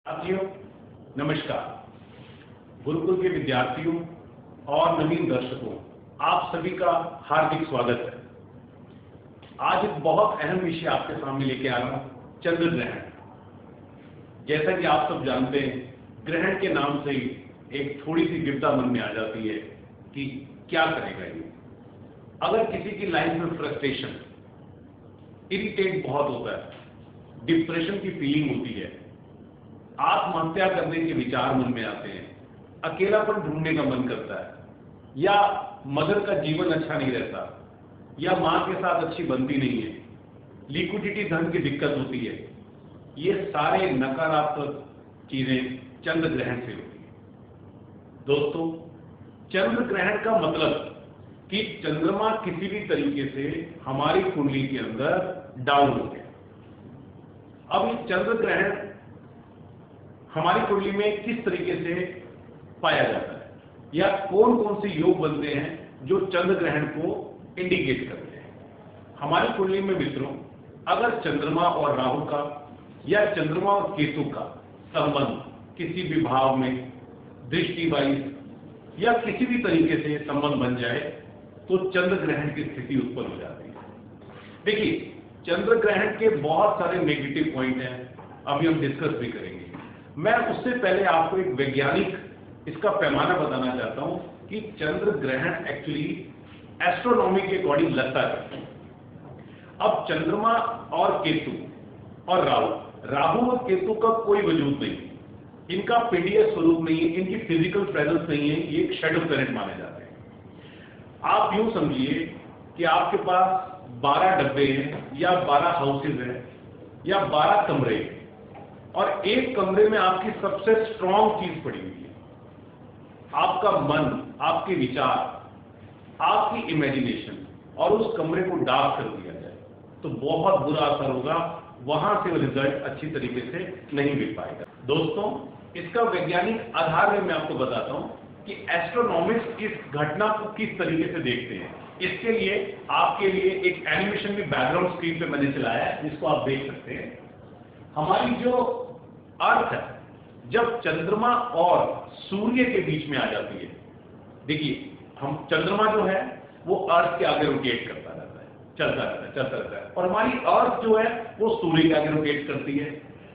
साथियों नमस्कार। गुरुकुल के विद्यार्थियों और नवीन दर्शकों, आप सभी का हार्दिक स्वागत है। आज एक बहुत अहम विषय आपके सामने लेके आ रहा हूं, चंद्र ग्रहण। जैसा कि आप सब जानते हैं, ग्रहण के नाम से ही एक थोड़ी सी विपदा मन में आ जाती है कि क्या करेगा ये। अगर किसी की लाइफ में फ्रस्ट्रेशन, इरिटेट बहुत होता है, डिप्रेशन की फीलिंग होती है, आत्महत्या करने के विचार मन में आते हैं, अकेलापन ढूंढने का मन करता है, या मदर का जीवन अच्छा नहीं रहता, या मां के साथ अच्छी बनती नहीं है, लिक्विडिटी धन की दिक्कत होती है, ये सारे नकारात्मक चीजें चंद्र ग्रहण से होती है। दोस्तों, चंद्र ग्रहण का मतलब कि चंद्रमा किसी भी तरीके से हमारी कुंडली के अंदर डाउन हो गया। अब ये चंद्र ग्रहण हमारी कुंडली में किस तरीके से पाया जाता है, या कौन कौन से योग बनते हैं जो चंद्र ग्रहण को इंडिकेट करते हैं। हमारी कुंडली में मित्रों, अगर चंद्रमा और राहु का या चंद्रमा और केतु का संबंध किसी भी भाव में दृष्टि वाइज या किसी भी तरीके से संबंध बन जाए तो चंद्र ग्रहण की स्थिति उत्पन्न हो जाती है। देखिए, चंद्र ग्रहण के बहुत सारे नेगेटिव पॉइंट हैं, अभी हम डिस्कस भी करेंगे। मैं उससे पहले आपको एक वैज्ञानिक इसका पैमाना बताना चाहता हूं कि चंद्र ग्रहण एक्चुअली एस्ट्रोनॉमी के अकॉर्डिंग लगता है। अब चंद्रमा और केतु और राहु और केतु का कोई वजूद नहीं, इनका पीडीएस स्वरूप नहीं है, इनकी फिजिकल प्रेजेंस नहीं है, ये एक शैडो प्लैनेट माने जाते हैं। आप यूं समझिए कि आपके पास 12 डब्बे हैं, या 12 हाउसेज हैं, या 12 कमरे हैं, और एक कमरे में आपकी सबसे स्ट्रॉन्ग चीज पड़ी हुई है, आपका मन, आपके विचार, आपकी इमेजिनेशन, और उस कमरे को डार्क कर दिया जाए तो बहुत बुरा असर होगा, वहां से रिजल्ट अच्छी तरीके से नहीं मिल पाएगा। दोस्तों, इसका वैज्ञानिक आधार में मैं आपको बताता हूं कि एस्ट्रोनॉमिस्ट इस घटना को किस तरीके से देखते हैं। इसके लिए आपके लिए एक एनिमेशन में बैकग्राउंड स्क्रीन पे मैंने चलाया है, जिसको आप देख सकते हैं। हमारी जो अर्थ है, जब चंद्रमा और सूर्य के बीच में आ जाती है, देखिए, हम चंद्रमा जो है वो अर्थ के आगे रोटेट करता रहता है, चलता रहता है, और हमारी अर्थ जो है वो सूर्य के आगे रोटेट करती है।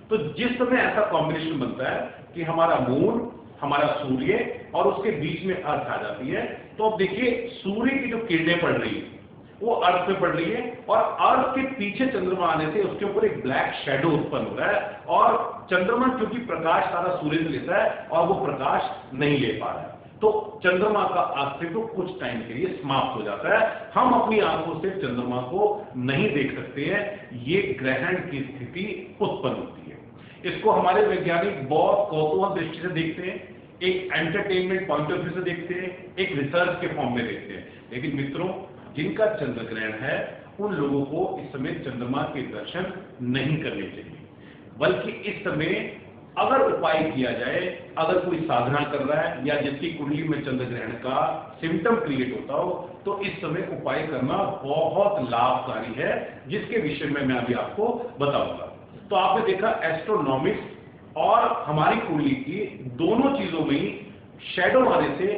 तो जिस समय ऐसा कॉम्बिनेशन बनता है कि हमारा मून, हमारा सूर्य और उसके बीच में अर्थ आ जाती है, तो अब देखिए, सूर्य की जो किरणें पड़ रही है वो अर्थ पे पड़ रही है, और अर्थ के पीछे चंद्रमा आने से उसके ऊपर एक ब्लैक शैडो उत्पन्न हो रहा है, और चंद्रमा क्योंकि प्रकाश सारा सूर्य से लेता है और वो प्रकाश नहीं ले पा रहा है, तो चंद्रमा का अस्तित्व कुछ टाइम के लिए समाप्त हो जाता है। हम अपनी आंखों से चंद्रमा को नहीं देख सकते हैं, ये ग्रहण की स्थिति उत्पन्न होती है। इसको हमारे वैज्ञानिक बहुत कौतूहल दृष्टि से देखते हैं, एक एंटरटेनमेंट पॉइंट ऑफ व्यू से देखते हैं, एक रिसर्च के फॉर्म में देखते हैं। लेकिन मित्रों, जिनका चंद्र ग्रहण है उन लोगों को इस समय चंद्रमा के दर्शन नहीं करने चाहिए, बल्कि इस समय अगर उपाय किया जाए, अगर कोई साधना कर रहा है या जिसकी कुंडली में चंद्र ग्रहण का सिम्टम क्रिएट होता हो, तो इस समय उपाय करना बहुत लाभकारी है, जिसके विषय में मैं अभी आपको बताऊंगा। तो आपने देखा, एस्ट्रोनॉमिक्स और हमारी कुंडली की दोनों चीजों में ही शैडो आने से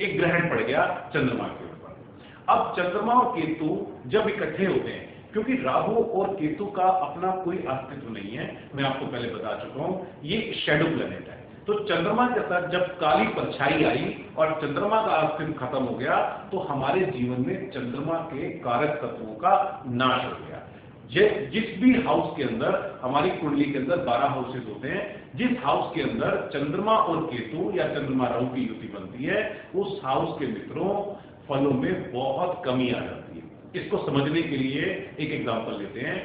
एक ग्रहण पड़ गया चंद्रमा के ऊपर। अब चंद्रमा और केतु जब इकट्ठे होते हैं, क्योंकि राहु और केतु का अपना कोई अस्तित्व नहीं है, मैं आपको पहले बता चुका हूं, ये शैडो प्लैनेट है। तो चंद्रमा के साथ जब काली परछाई आई और चंद्रमा का अस्तित्व खत्म हो गया, तो हमारे जीवन में चंद्रमा के कारक तत्वों का नाश हो गया। जिस भी हाउस के अंदर, हमारी कुंडली के अंदर 12 हाउसेज होते हैं, जिस हाउस के अंदर चंद्रमा और केतु या चंद्रमा राहु की युति बनती है, उस हाउस के मित्रों फलों में बहुत कमी आ जाती है। इसको समझने के लिए एक एग्जांपल लेते हैं।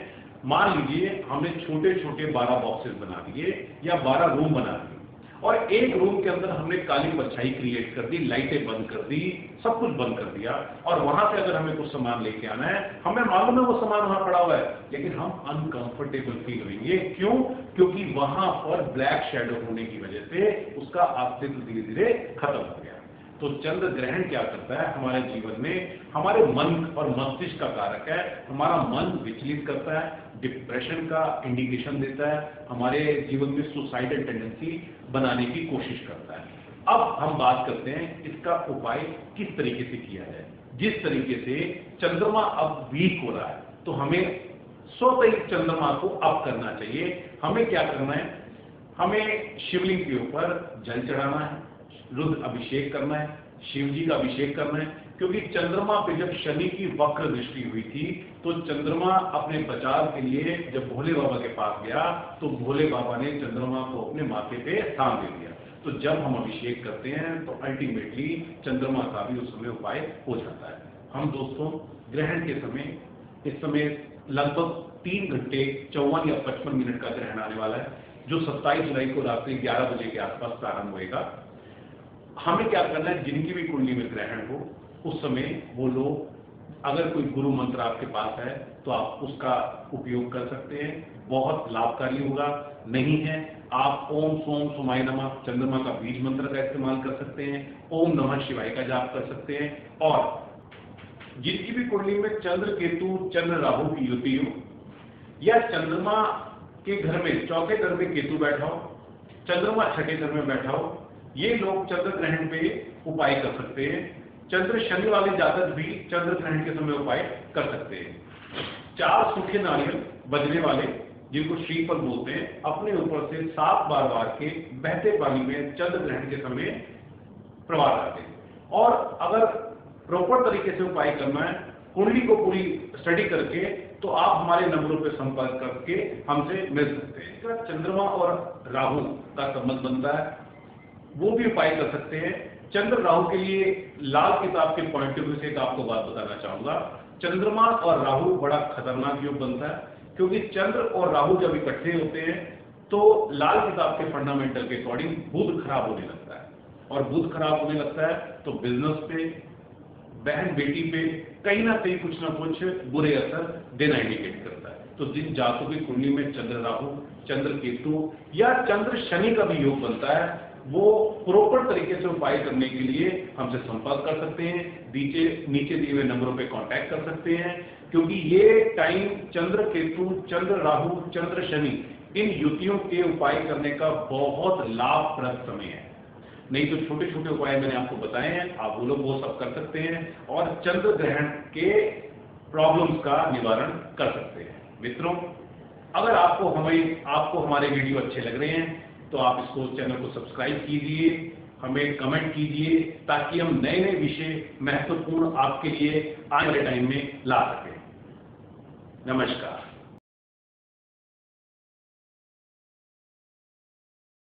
मान लीजिए हमने छोटे छोटे 12 बॉक्सेस बना दिए या 12 रूम बना दिए, और एक रूम के अंदर हमने काली परछाई क्रिएट कर दी, लाइटें बंद कर दी, सब कुछ बंद कर दिया, और वहां से अगर हमें कुछ सामान लेके आना है, हमें मालूम है वो सामान वहां पड़ा हुआ है, लेकिन हम अनकंफर्टेबल फील होंगे। क्यों? क्योंकि वहां पर ब्लैक शैडो होने की वजह से उसका अस्तित्व धीरे धीरे खत्म हो गया। तो चंद्र ग्रहण क्या करता है हमारे जीवन में, हमारे मन और मस्तिष्क का कारक है, हमारा मन विचलित करता है, डिप्रेशन का इंडिकेशन देता है, हमारे जीवन में सुसाइडल टेंडेंसी बनाने की कोशिश करता है। अब हम बात करते हैं इसका उपाय किस तरीके से किया जाए। जिस तरीके से चंद्रमा अब वीक हो रहा है तो हमें स्वतः ही चंद्रमा को अप करना चाहिए। हमें क्या करना है, हमें शिवलिंग के ऊपर जल चढ़ाना है, रुद्र अभिषेक करना है, शिव जी का अभिषेक करना है, क्योंकि चंद्रमा पे जब शनि की वक्र दृष्टि हुई थी तो चंद्रमा अपने बचाव के लिए जब भोले बाबा के पास गया तो भोले बाबा ने चंद्रमा को अपने माथे पे स्थान दे दिया। तो जब हम अभिषेक करते हैं तो अल्टीमेटली चंद्रमा का भी उस समय उपाय हो जाता है। हम दोस्तों ग्रहण के समय, इस समय लगभग 3 घंटे 54 या 55 मिनट का ग्रहण आने वाला है, जो 27 जुलाई को रात्रि 11 बजे के आसपास प्रारंभ होएगा। हमें क्या करना है, जिनकी भी कुंडली में ग्रहण हो उस समय वो लोग, अगर कोई गुरु मंत्र आपके पास है तो आप उसका उपयोग कर सकते हैं, बहुत लाभकारी होगा। नहीं है आप ओम सोम सोमाय नमः चंद्रमा का बीज मंत्र का इस्तेमाल कर सकते हैं, ओम नमः शिवाय का जाप कर सकते हैं। और जिनकी भी कुंडली में चंद्र केतु चंद्र राहु की युति हो, या चंद्रमा के घर में चौथे घर में केतु बैठा हो, चंद्रमा छठे घर में बैठा हो, ये लोग चंद्र ग्रहण पे उपाय कर सकते हैं। चंद्र शनि वाले जातक भी चंद्र ग्रहण के समय उपाय कर सकते हैं। 4 सूखे नारियल बजने वाले, जिनको श्रीफल बोलते हैं, अपने ऊपर से 7 बार के बहते पानी में चंद्र ग्रहण के समय प्रवाह करते हैं। और अगर प्रॉपर तरीके से उपाय करना है, कुंडली को पूरी स्टडी करके, तो आप हमारे नंबरों पर संपर्क करके हमसे मिल सकते हैं। चंद्रमा और राहु का संबंध बनता है, वो भी उपाय कर सकते हैं। चंद्र राहु के लिए लाल किताब के पॉइंट ऑफ व्यू से एक आपको बात बताना चाहूंगा। चंद्रमा और राहु बड़ा खतरनाक योग बनता है, क्योंकि चंद्र और राहु जब इकट्ठे होते हैं तो लाल किताब के फंडामेंटल के अकॉर्डिंग बुध खराब होने लगता है, और बुध खराब होने लगता है तो बिजनेस पे, बहन बेटी पे कहीं ना कहीं कुछ ना कुछ बुरे असर देना इंडिकेट करता है। तो जिन जातकों की कुंडली में चंद्र राहु, चंद्र केतु या चंद्र शनि का भी योग बनता है, वो प्रॉपर तरीके से उपाय करने के लिए हमसे संपर्क कर सकते हैं, नीचे दिए हुए नंबरों पे कांटेक्ट कर सकते हैं। क्योंकि ये टाइम चंद्र केतु, चंद्र राहु, चंद्र शनि, इन युतियों के उपाय करने का बहुत लाभप्रद समय है। नहीं तो छोटे छोटे उपाय मैंने आपको बताए हैं, आप वो लोग वो सब कर सकते हैं और चंद्र ग्रहण के प्रॉब्लम्स का निवारण कर सकते हैं। मित्रों, अगर आपको हमारे वीडियो अच्छे लग रहे हैं तो आप इसको चैनल को सब्सक्राइब कीजिए, हमें कमेंट कीजिए, ताकि हम नए नए विषय महत्वपूर्ण आपके लिए आने वाले टाइम में ला सकें। नमस्कार।